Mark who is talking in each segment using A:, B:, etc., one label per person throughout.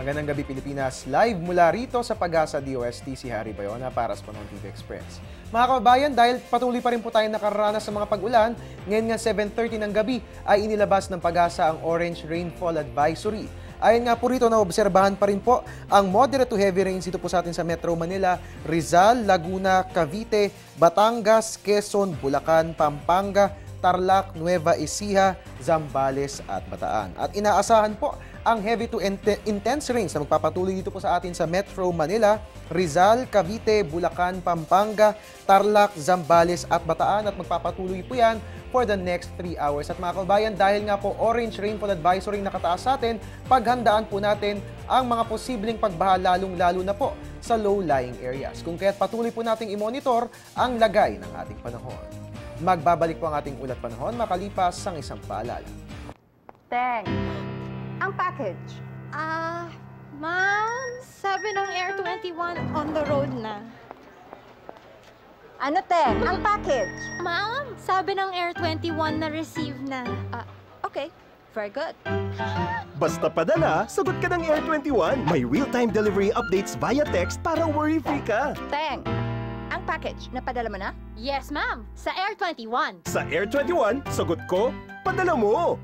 A: Magandang gabi Pilipinas, live mula rito sa Pag-asa DOST si Harry Bayona para sa Panahon TV Express. Mga kababayan, dahil patuloy pa rin po tayo nakararanas sa mga pag-ulan, ngayon nga 7:30 ng gabi ay inilabas ng Pag-asa ang Orange Rainfall Advisory. Ayon nga po rito, naobserbahan pa rin po ang moderate to heavy rains dito po sa atin sa Metro Manila, Rizal, Laguna, Cavite, Batangas, Quezon, Bulacan, Pampanga, Tarlac, Nueva Ecija, Zambales at Bataan. At inaasahan po ang heavy to intense rains na magpapatuloy dito po sa atin sa Metro Manila, Rizal, Cavite, Bulacan, Pampanga, Tarlac, Zambales at Bataan at magpapatuloy po yan for the next 3 hours. At mga kababayan, dahil nga po orange rainfall advisory nakataas sa atin, paghandaan po natin ang mga posibleng pagbaha lalong-lalo na po sa low-lying areas. Kung kaya't patuloy po nating i-monitor ang lagay ng ating panahon. Magbabalik po ang ating ulat panahon makalipas ang isang paalala.
B: Teng, ang package.
C: Ma'am, sabi ng Air 21 on the road na.
B: Ano, Teng? Ang package.
C: Ma'am, sabi ng Air 21 na receive na.
B: Okay, very good.
D: Basta padala, sagot ka ng Air 21. May real-time delivery updates via text para worry-free ka.
B: Teng, ang package, napadala mo na?
C: Yes, ma'am, sa Air 21.
D: Sa Air 21, sagot ko, padala mo!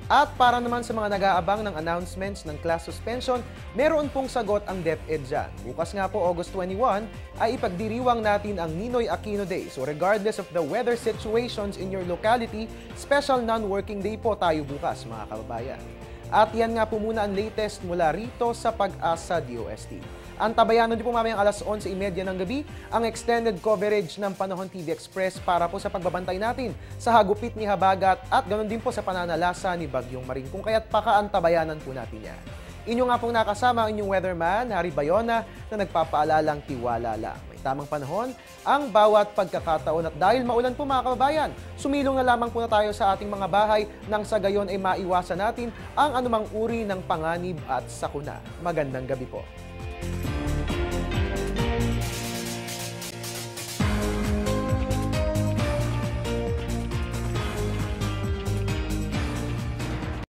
A: At para naman sa mga nag-aabang ng announcements ng class suspension, meron pong sagot ang DepEd dyan. Bukas nga po, August 21, ay ipagdiriwang natin ang Ninoy Aquino Day. So regardless of the weather situations in your locality, special non-working day po tayo bukas, mga kababayan. At yan nga po muna ang latest mula rito sa Pag-asa DOST. Antabayanan din po mamayang alas 11:30 ng gabi ang extended coverage ng Panahon TV Express para po sa pagbabantay natin sa hagupit ni Habagat at ganoon din po sa pananalasa ni Bagyong Maring. Kung kaya't pakaantabayanan po natin yan. Inyo nga pong nakasama ang inyong weatherman, Harry Bayona, na nagpapaalalang tiwala lang. May tamang panahon ang bawat pagkakataon at dahil maulan po mga kababayan, sumilong na lamang po na tayo sa ating mga bahay nang sa gayon ay maiwasan natin ang anumang uri ng panganib at sakuna. Magandang gabi po.